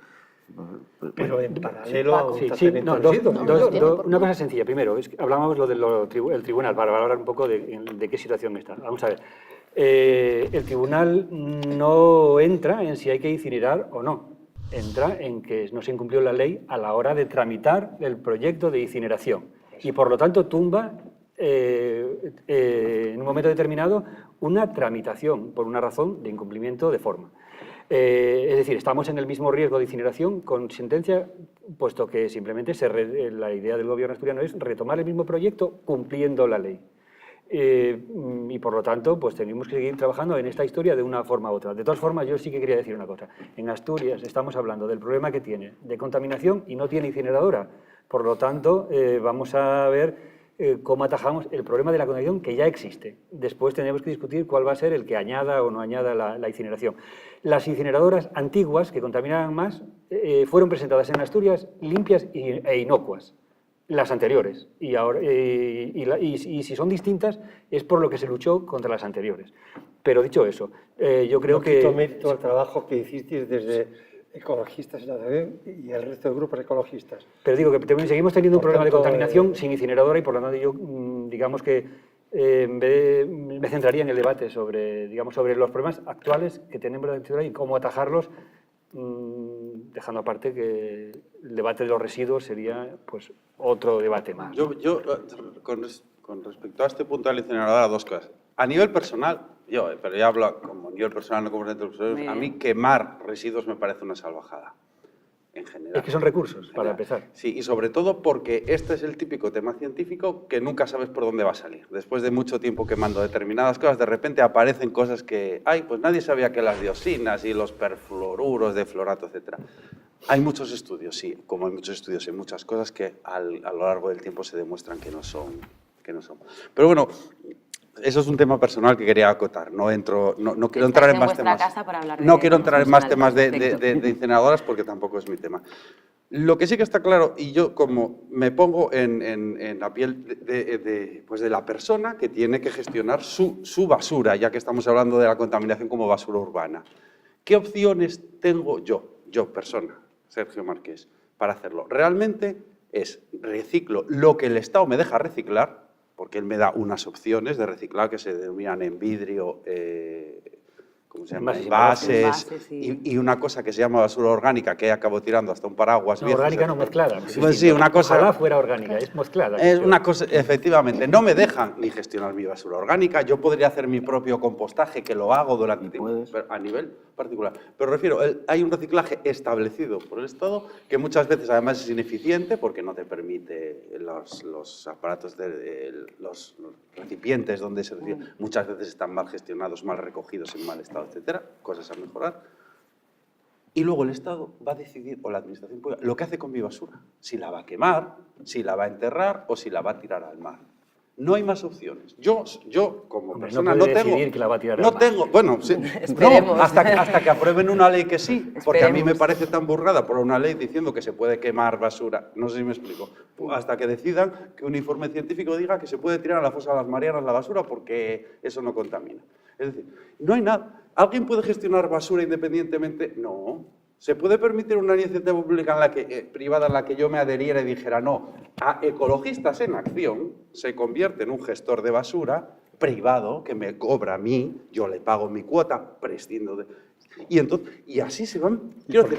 Pero en paralelo a un tratamiento una cosa sencilla. Primero, hablábamos del tribunal, para valorar un poco de qué situación está. Vamos a ver. El tribunal no entra en si hay que incinerar o no. Entra en que no se incumplió la ley a la hora de tramitar el proyecto de incineración. Y por lo tanto tumba en un momento determinado una tramitación por una razón de incumplimiento de forma. Es decir, estamos en el mismo riesgo de incineración con sentencia, puesto que simplemente la idea del gobierno asturiano es retomar el mismo proyecto cumpliendo la ley. Y por lo tanto, pues tenemos que seguir trabajando en esta historia de una forma u otra. De todas formas, yo sí que quería decir una cosa. En Asturias estamos hablando del problema que tiene de contaminación y no tiene incineradora. Por lo tanto, vamos a ver cómo atajamos el problema de la contaminación que ya existe. Después tenemos que discutir cuál va a ser el que añada o no añada la incineración. Las incineradoras antiguas que contaminaban más fueron presentadas en Asturias limpias e inocuas. Las anteriores. Y si son distintas es por lo que se luchó contra las anteriores. Pero dicho eso, yo creo que... quito mérito al trabajo que hicisteis desde ecologistas y el resto de grupos ecologistas. Pero digo que seguimos teniendo un problema de contaminación sin incineradora y por lo tanto yo, digamos que me centraría en el debate sobre los problemas actuales que tenemos en la ciudad y cómo atajarlos, dejando aparte que el debate de los residuos sería pues otro debate más. Yo con respecto a este punto de la incineradora, dos cosas. A nivel personal, pero ya hablo como nivel personal, no como profesores, a mí quemar residuos me parece una salvajada, en general. Es que son recursos, para empezar. Sí, y sobre todo porque este es el típico tema científico que nunca sabes por dónde va a salir. Después de mucho tiempo quemando determinadas cosas, de repente aparecen cosas que, pues nadie sabía que las dioxinas y los perfluoruros de fluorato, etc. Hay muchos estudios, sí, como hay muchos estudios en muchas cosas que a lo largo del tiempo se demuestran que no son. Pero bueno, eso es un tema personal que quería acotar. No quiero entrar en más temas. No quiero entrar en más temas de incineradoras porque tampoco es mi tema. Lo que sí que está claro, y yo como me pongo en la piel de la persona que tiene que gestionar su basura, ya que estamos hablando de la contaminación como basura urbana. ¿Qué opciones tengo yo, persona, Sergio Marqués, para hacerlo? Realmente es reciclo lo que el Estado me deja reciclar, porque él me da unas opciones de reciclar que se denominan en vidrio, ¿cómo se llama? Bases y una cosa que se llama basura orgánica, que acabo tirando hasta un paraguas. No, orgánica no mezclada. Pues sí, una cosa... Ojalá fuera orgánica, es mezclada. Es una cosa, efectivamente, no me dejan ni gestionar mi basura orgánica, yo podría hacer mi propio compostaje, que lo hago a nivel particular. Pero refiero, hay un reciclaje establecido por el Estado que muchas veces además es ineficiente porque no te permite los aparatos, los recipientes donde se recibe, muchas veces están mal gestionados, mal recogidos, en mal estado, etcétera, cosas a mejorar. Y luego el Estado va a decidir, o la Administración Pública, lo que hace con mi basura. Si la va a quemar, si la va a enterrar o si la va a tirar al mar. No hay más opciones. Yo como persona no tengo... que la va a tirar al mar. Bueno, sí, no, hasta que aprueben una ley que sí, porque a mí me parece tan burrada por una ley diciendo que se puede quemar basura, no sé si me explico, hasta que decidan que un informe científico diga que se puede tirar a la fosa de las Marianas la basura porque eso no contamina. Es decir, no hay nada. ¿Alguien puede gestionar basura independientemente? No. ¿Se puede permitir una iniciativa pública privada en la que yo me adheriera y dijera no? A Ecologistas en Acción se convierte en un gestor de basura privado que me cobra a mí, yo le pago mi cuota, prescindo de... Y así se van...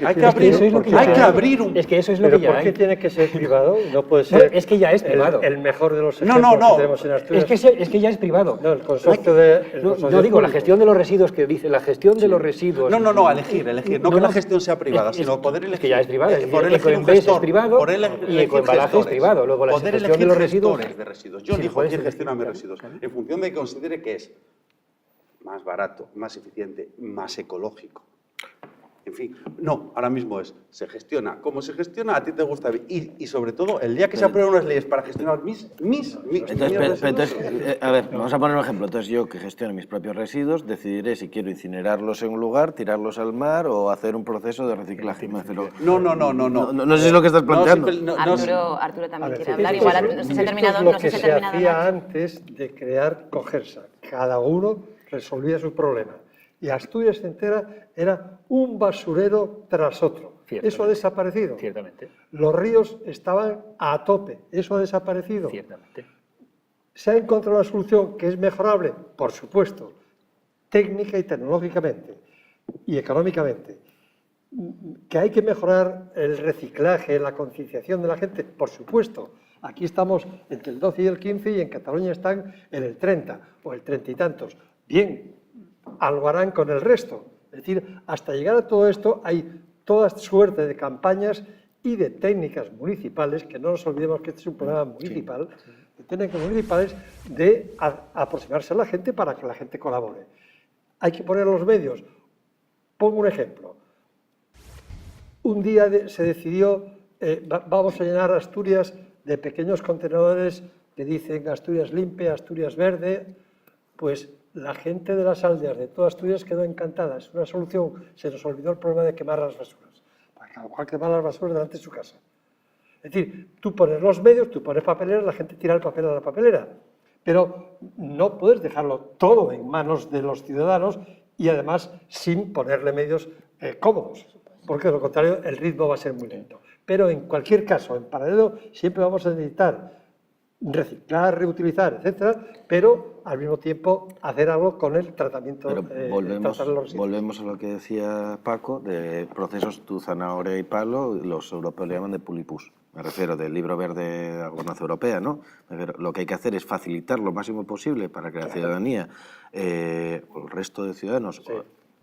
Hay que abrir un... Es que eso es lo que ya hay. ¿Por qué tiene que ser privado? No puede ser... Es que ya es privado. El mejor de los ejemplos que tenemos en Asturias. Es que ya es privado. No, el consorcio de... No digo, la gestión de los residuos que dice, la gestión de los residuos... No, elegir. No que la gestión sea privada, sino poder elegir. Es que ya es privado. Ecoembes es privado y Ecoembalaje es privado. Luego la gestión de los residuos... Yo elijo quién gestiona mis residuos, en función de que considere que es más barato, más eficiente, más ecológico. En fin, no, ahora mismo se gestiona. Como se gestiona, a ti te gusta. Y sobre todo, el día que se aprueben unas leyes para gestionar Entonces, a ver, vamos a poner un ejemplo. Entonces, yo que gestiono mis propios residuos, decidiré si quiero incinerarlos en un lugar, tirarlos al mar o hacer un proceso de reciclaje. No sé si es lo que estás planteando. Arturo también quiere Esto hablar. es Igual no sé si he terminado. lo que se hacía antes de crear Cogersa. Cada uno resolvía su problema. Y Asturias entera era un basurero tras otro. Eso ha desaparecido. Ciertamente. Los ríos estaban a tope. Eso ha desaparecido. Ciertamente. ¿Se ha encontrado una solución que es mejorable? Por supuesto. Técnica y tecnológicamente. Y económicamente. ¿Que hay que mejorar el reciclaje, la concienciación de la gente? Por supuesto. Aquí estamos entre el 12 y el 15 y en Cataluña están en el 30 o el 30 y tantos. Bien, algo harán con el resto. Es decir, hasta llegar a todo esto hay toda suerte de campañas y de técnicas municipales, que no nos olvidemos que este es un problema municipal, de técnicas municipales de aproximarse a la gente para que la gente colabore. Hay que poner los medios. Pongo un ejemplo. Un día se decidió, vamos a llenar Asturias de pequeños contenedores que dicen Asturias limpia, Asturias verde. Pues la gente de las aldeas de toda Asturias quedó encantada. Es una solución. Se nos olvidó el problema de quemar las basuras. Para cada cual quemar las basuras delante de su casa. Es decir, tú pones los medios, tú pones papeleras, la gente tira el papel a la papelera. Pero no puedes dejarlo todo en manos de los ciudadanos y además sin ponerle medios cómodos. Porque de lo contrario el ritmo va a ser muy lento. Pero en cualquier caso, en paralelo, siempre vamos a necesitar reciclar, reutilizar, etcétera, pero al mismo tiempo hacer algo con el tratamiento. Pero volvemos a lo que decía Paco, de procesos tu zanahoria y palo, los europeos le llaman de pulipus. Me refiero del libro verde de la gobernanza europea, ¿no? Lo que hay que hacer es facilitar lo máximo posible para que la ciudadanía, o el resto de ciudadanos,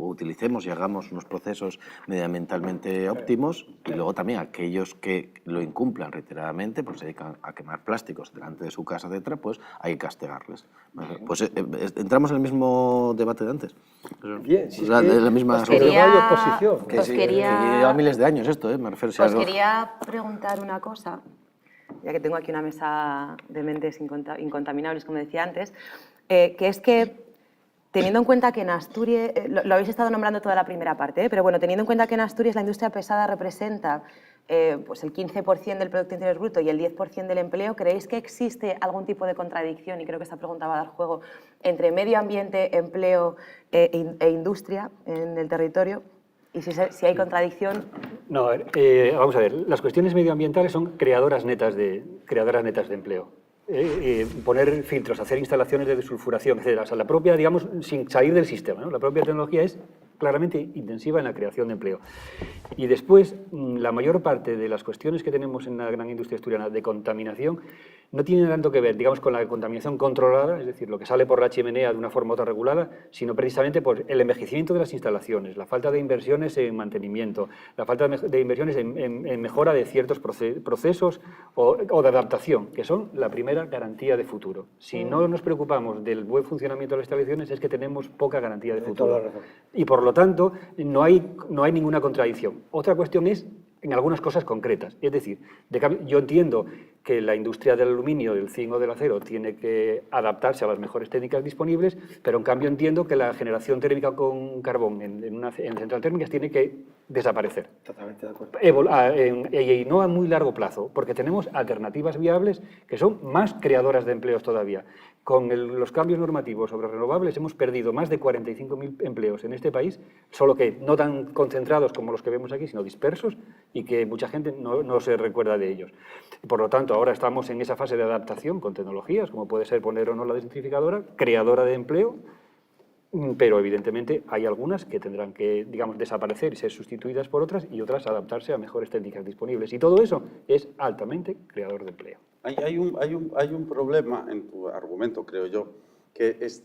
utilicemos y hagamos unos procesos medioambientalmente óptimos, y luego también aquellos que lo incumplan reiteradamente, pues se dedican a quemar plásticos delante de su casa, etcétera, pues hay que castigarles. Pues entramos en el mismo debate de antes. Bien, si la misma oposición. Que lleva miles de años esto, me refiero. Os quería preguntar una cosa, ya que tengo aquí una mesa de mentes incontaminables, como decía antes, que es que teniendo en cuenta que en Asturias, lo habéis estado nombrando toda la primera parte, pero bueno, teniendo en cuenta que en Asturias la industria pesada representa pues el 15% del Producto Interior Bruto y el 10% del empleo, ¿creéis que existe algún tipo de contradicción, y creo que esta pregunta va a dar juego, entre medio ambiente, empleo e industria en el territorio? Y si hay contradicción... No, vamos a ver, las cuestiones medioambientales son creadoras netas de empleo. Poner filtros, hacer instalaciones de desulfuración, etc. O sea, la propia, digamos, sin salir del sistema, ¿no? La propia tecnología es claramente intensiva en la creación de empleo. Y después, la mayor parte de las cuestiones que tenemos en la gran industria asturiana de contaminación no tienen tanto que ver, digamos, con la contaminación controlada, es decir, lo que sale por la chimenea de una forma u otra regulada, sino precisamente por el envejecimiento de las instalaciones, la falta de inversiones en mantenimiento, la falta de inversiones en mejora de ciertos procesos o de adaptación, que son la primera garantía de futuro. Si no nos preocupamos del buen funcionamiento de las instalaciones, es que tenemos poca garantía de futuro. Y por lo tanto, no hay ninguna contradicción. Otra cuestión es en algunas cosas concretas. Es decir, yo entiendo que la industria del aluminio, del zinc o del acero tiene que adaptarse a las mejores técnicas disponibles, pero en cambio entiendo que la generación térmica con carbón en centrales térmicas tiene que desaparecer. Totalmente de acuerdo. Y no a muy largo plazo, porque tenemos alternativas viables que son más creadoras de empleos todavía. Con los cambios normativos sobre renovables hemos perdido más de 45.000 empleos en este país, solo que no tan concentrados como los que vemos aquí, sino dispersos, y que mucha gente no se recuerda de ellos. Por lo tanto, ahora estamos en esa fase de adaptación con tecnologías, como puede ser poner o no la desintensificadora, creadora de empleo, pero evidentemente hay algunas que tendrán que, digamos, desaparecer y ser sustituidas por otras, y otras adaptarse a mejores técnicas disponibles. Y todo eso es altamente creador de empleo. Hay un problema en tu argumento, creo yo, que es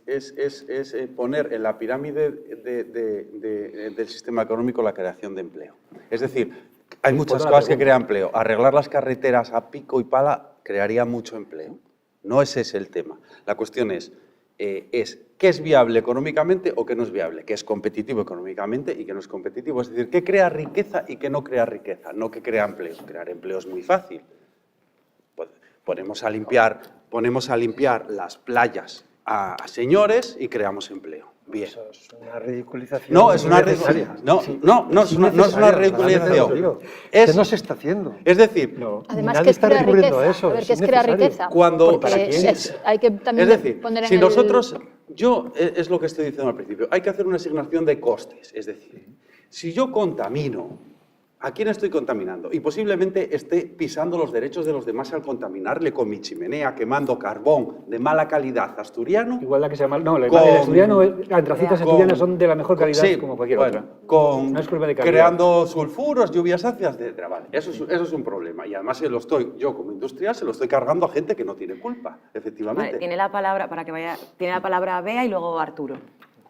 poner en la pirámide del sistema económico la creación de empleo. Es decir, hay muchas cosas que crean empleo. Arreglar las carreteras a pico y pala crearía mucho empleo. No ese es el tema. La cuestión es, es qué es viable económicamente o qué no es viable, qué es competitivo económicamente y qué no es competitivo. Es decir, qué crea riqueza y qué no crea riqueza, no qué crea empleo. Crear empleo es muy fácil. Pues ponemos a limpiar las playas a señores y creamos empleo. Bien. Eso es una ridiculización. No, es una ridiculización. No es una ridiculización. Que no se está haciendo. Es decir, además, ¿qué es crear riqueza? Eso, a ver, ¿qué es crear riqueza? Cuando, hay que también poner en si nosotros, es lo que estoy diciendo al principio, hay que hacer una asignación de costes. Es decir, si yo contamino, ¿a quién estoy contaminando? Y posiblemente esté pisando los derechos de los demás al contaminarle con mi chimenea, quemando carbón de mala calidad asturiano. Igual la que sea mal. No, el asturiano, las antracitas asturianas son de la mejor calidad como cualquier otra. No es culpa de calidad. Creando sulfuros, lluvias ácidas, etc. Vale, eso es un problema. Y además yo como industrial se lo estoy cargando a gente que no tiene culpa, efectivamente. Vale, tiene la palabra, para que vaya, tiene la palabra Bea y luego Arturo.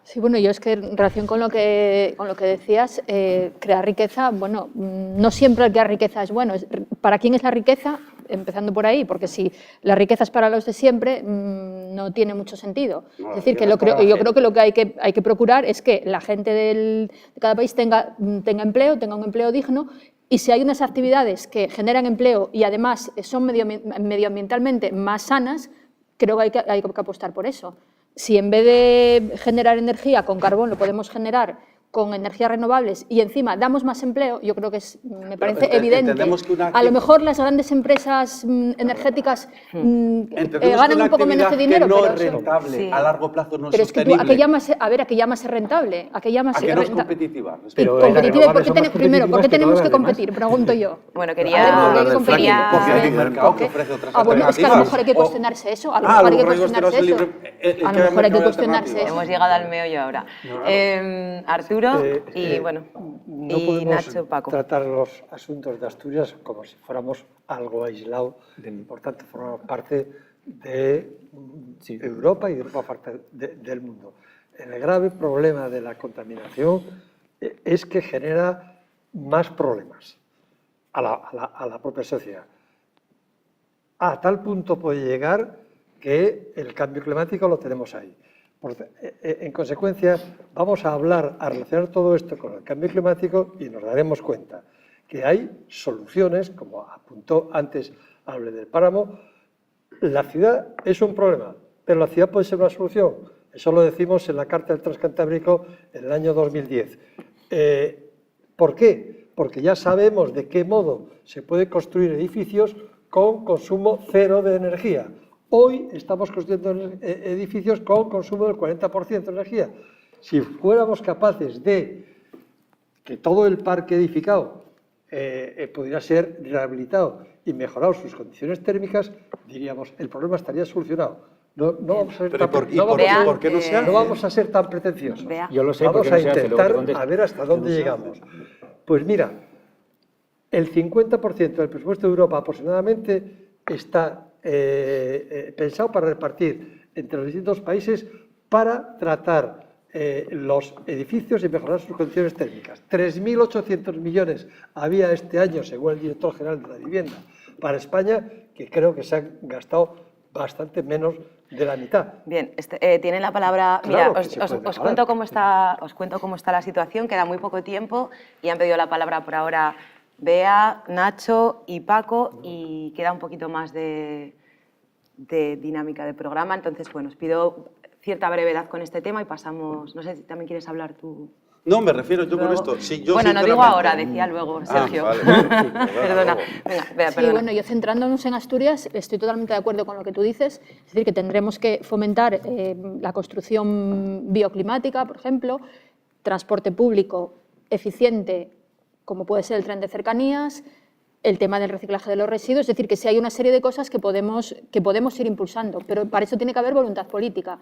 Sí, bueno, yo es que en relación con lo que decías, crear riqueza, bueno, no siempre el crear riqueza es bueno. ¿Para quién es la riqueza? Empezando por ahí, porque si la riqueza es para los de siempre, no tiene mucho sentido. Es decir, que yo creo que lo que hay que procurar es que la gente de cada país tenga empleo, tenga un empleo digno, y si hay unas actividades que generan empleo y además son medioambientalmente más sanas, creo que hay que apostar por eso. Si en vez de generar energía con carbón lo podemos generar con energías renovables y encima damos más empleo, yo creo que me parece evidente. A lo mejor las grandes empresas energéticas ganan un poco menos de dinero, pero no es rentable, a largo plazo no es sostenible. Pero es que ¿a qué llamas rentable? ¿A qué llamas no es competitiva? Competitiva, ¿por qué tenemos que competir? Pregunto yo. Bueno, quería... Porque hay un mercado que ofrece otras alternativas. Bueno, es que a lo mejor hay que cuestionarse eso. A lo mejor hay que cuestionarse eso. A lo mejor hay que cuestionarse eso. Hemos llegado al meollo ahora. Arturo... y bueno, no y podemos Nacho, Paco. tratar los asuntos de Asturias como si fuéramos algo aislado, por tanto formamos parte de Europa y de Europa parte del mundo. El grave problema de la contaminación es que genera más problemas a la propia sociedad. A tal punto puede llegar que el cambio climático lo tenemos ahí. En consecuencia, vamos a relacionar todo esto con el cambio climático y nos daremos cuenta que hay soluciones, como apuntó antes, hablé del páramo. La ciudad es un problema, pero la ciudad puede ser una solución. Eso lo decimos en la Carta del Transcantábrico en el año 2010. ¿Por qué? Porque ya sabemos de qué modo se puede construir edificios con consumo cero de energía. Hoy estamos construyendo edificios con consumo del 40% de energía. Si fuéramos capaces de que todo el parque edificado pudiera ser rehabilitado y mejorado sus condiciones térmicas, diríamos, el problema estaría solucionado. No vamos a ser tan pretenciosos. Yo lo sé, vamos a intentar a ver hasta dónde llegamos. Pues mira, el 50% del presupuesto de Europa aproximadamente está pensado para repartir entre los distintos países para tratar los edificios y mejorar sus condiciones térmicas. 3.800 millones había este año, según el director general de la vivienda, para España, que creo que se han gastado bastante menos de la mitad. Bien, tiene la palabra... Claro, mira, os cuento cómo está la situación, queda muy poco tiempo y han pedido la palabra por ahora Bea, Nacho y Paco, y queda un poquito más de dinámica de programa. Entonces, bueno, os pido cierta brevedad con este tema y pasamos... No sé si también quieres hablar tú. No, me refiero yo con esto. Sí, yo bueno, no digo ahora, decía luego, Sergio. Vale. Perdona. Venga, Bea, sí, bueno, yo centrándonos en Asturias, estoy totalmente de acuerdo con lo que tú dices. Es decir, que tendremos que fomentar la construcción bioclimática, por ejemplo, transporte público eficiente, como puede ser el tren de cercanías, el tema del reciclaje de los residuos, es decir, que sí hay una serie de cosas que podemos ir impulsando, pero para eso tiene que haber voluntad política,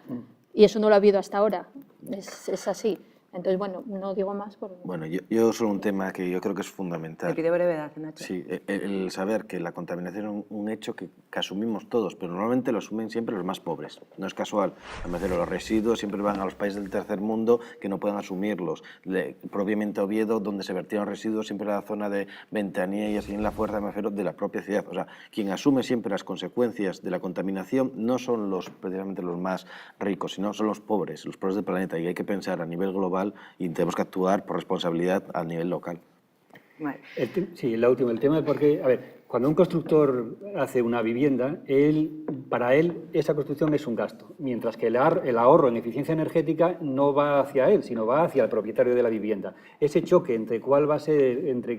y eso no lo ha habido hasta ahora, es así. Entonces, bueno, no digo más. Bueno, yo solo un tema que yo creo que es fundamental. Te pido brevedad, Nacho. Sí, el saber que la contaminación es un hecho que asumimos todos, pero normalmente lo asumen siempre los más pobres. No es casual. A veces los residuos siempre van a los países del tercer mundo que no pueden asumirlos. Propiamente Oviedo, donde se vertieron residuos, siempre era la zona de Ventanilla y así en la Fuerza de la propia ciudad. O sea, quien asume siempre las consecuencias de la contaminación no son precisamente los más ricos, sino son los pobres del planeta, y hay que pensar a nivel global y tenemos que actuar por responsabilidad a nivel local. Vale. Sí, la última, el tema de por qué... A ver, cuando un constructor hace una vivienda, para él esa construcción es un gasto, mientras que el ahorro en eficiencia energética no va hacia él, sino va hacia el propietario de la vivienda. Ese choque entre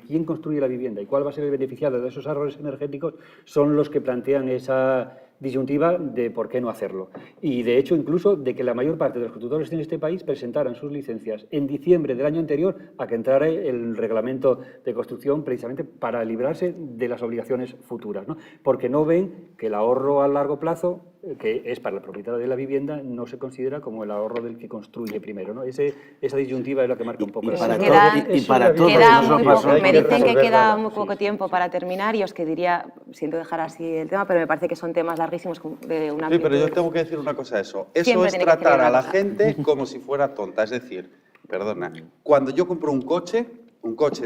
quién construye la vivienda y cuál va a ser el beneficiado de esos ahorros energéticos son los que plantean esa disyuntiva de por qué no hacerlo. Y de hecho, incluso de que la mayor parte de los constructores en este país presentaran sus licencias en diciembre del año anterior a que entrara el reglamento de construcción, precisamente para librarse de las obligaciones futuras, ¿no? Porque no ven que el ahorro a largo plazo, que es para el propietario de la vivienda, no se considera como el ahorro del que construye primero, ¿no? Esa disyuntiva es lo que marca un poco. Me dicen que queda muy poco tiempo para terminar y os diría, siento dejar así el tema, pero me parece que son temas larguísimos de una... Sí, pero yo tengo que decir una cosa a eso. Eso es tratar a la gente como si fuera tonta. Es decir, perdona, cuando yo compro un coche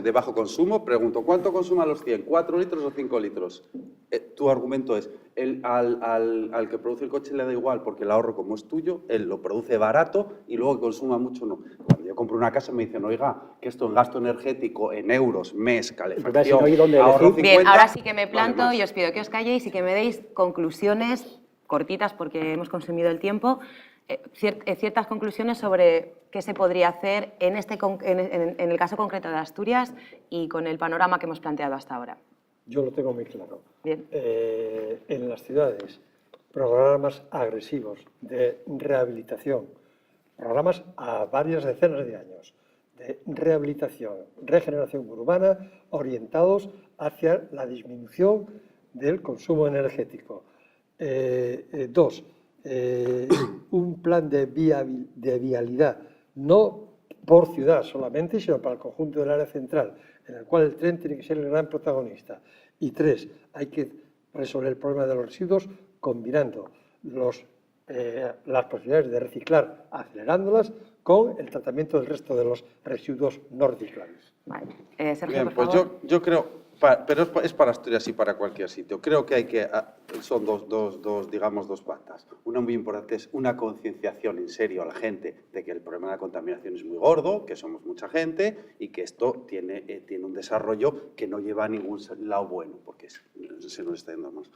de bajo consumo, pregunto, ¿cuánto consume a los 100? ¿4 litros o 5 litros? Tu argumento es, al que produce el coche le da igual porque el ahorro, como es tuyo, él lo produce barato y luego que consuma mucho no. Cuando yo compro una casa me dicen, oiga, que esto en gasto energético, en euros, mes, calefacción, ahorro 50... Bien, ahora sí que me planto y os pido que os calléis y que me deis conclusiones cortitas porque hemos consumido el tiempo, ciertas conclusiones sobre qué se podría hacer en el caso concreto de Asturias y con el panorama que hemos planteado hasta ahora. Yo lo tengo muy claro. Bien. En las ciudades, programas agresivos de rehabilitación, programas a varias decenas de años de rehabilitación, regeneración urbana, orientados hacia la disminución del consumo energético. 2. Un plan de vialidad, no por ciudad solamente, sino para el conjunto del área central, en el cual el tren tiene que ser el gran protagonista. Y 3, hay que resolver el problema de los residuos combinando las posibilidades de reciclar, acelerándolas, con el tratamiento del resto de los residuos no reciclables. Vale. Sergio, bien, por pues favor. yo creo, pero es para Asturias y para cualquier sitio. Creo que son dos patas. Una muy importante es una concienciación en serio a la gente de que el problema de la contaminación es muy gordo, que somos mucha gente y que esto tiene un desarrollo que no lleva a ningún lado bueno, porque se nos está yendo más.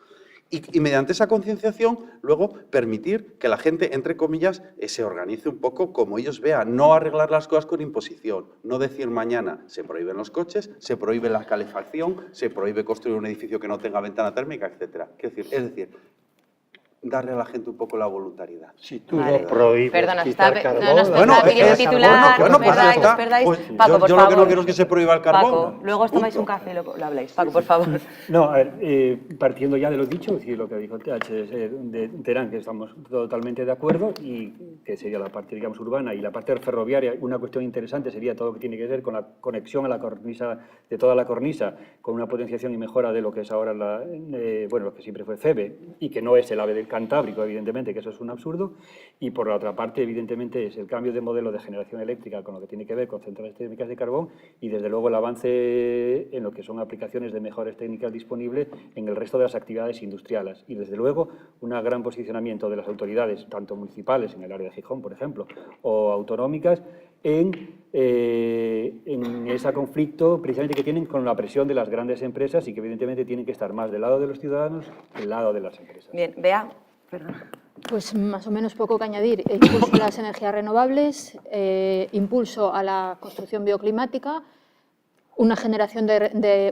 Y mediante esa concienciación, luego permitir que la gente, entre comillas, se organice un poco como ellos vean, no arreglar las cosas con imposición, no decir mañana se prohíben los coches, se prohíbe la calefacción, se prohíbe construir un edificio que no tenga ventana térmica, etc. Es decir, darle a la gente un poco la voluntariedad. Si tú no prohíbes Perdona, quitar carbón... nos está pidiendo titular, pues os perdáis. Pues Paco, por yo favor. lo que no quiero es que se prohíba el carbón. Paco, luego os tomáis un café y lo habláis. Paco, por favor. No, a ver, partiendo ya de lo dicho, es decir, lo que dijo de Terán, que estamos totalmente de acuerdo, y que sería la parte, digamos, urbana, y la parte ferroviaria, una cuestión interesante sería todo lo que tiene que ver con la conexión a la cornisa, de toda la cornisa, con una potenciación y mejora de lo que es ahora lo que siempre fue FEBE, y que no es el AVE del Cantábrico, evidentemente, que eso es un absurdo, y por la otra parte, evidentemente, es el cambio de modelo de generación eléctrica con lo que tiene que ver con centrales térmicas de carbón y, desde luego, el avance en lo que son aplicaciones de mejores técnicas disponibles en el resto de las actividades industriales y, desde luego, un gran posicionamiento de las autoridades, tanto municipales, en el área de Gijón, por ejemplo, o autonómicas, en ese conflicto precisamente que tienen con la presión de las grandes empresas y que, evidentemente, tienen que estar más del lado de los ciudadanos que del lado de las empresas. Bien, Bea. Perdón. Pues más o menos poco que añadir. Impulso a las energías renovables, impulso a la construcción bioclimática, una generación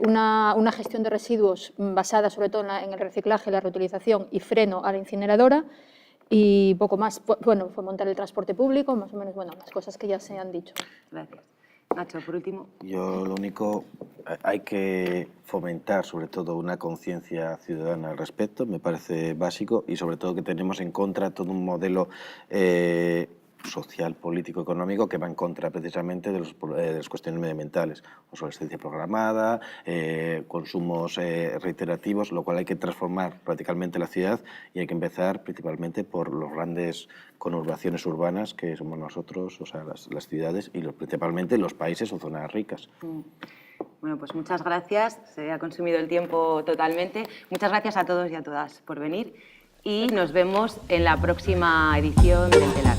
una gestión de residuos basada sobre todo en el reciclaje, la reutilización y freno a la incineradora y poco más. Bueno, fomentar el transporte público, más o menos, bueno, las cosas que ya se han dicho. Gracias. Nacho, por último. Yo lo único, hay que fomentar sobre todo una conciencia ciudadana al respecto, me parece básico, y sobre todo que tenemos en contra todo un modelo social, político, económico que va en contra precisamente de las cuestiones medioambientales, obsolescencia programada, consumos reiterativos, lo cual hay que transformar radicalmente la ciudad y hay que empezar principalmente por los grandes conurbaciones urbanas que somos nosotros, o sea, las ciudades y principalmente los países o zonas ricas. Bueno, pues muchas gracias, se ha consumido el tiempo totalmente. Muchas gracias a todos y a todas por venir y nos vemos en la próxima edición del Telar.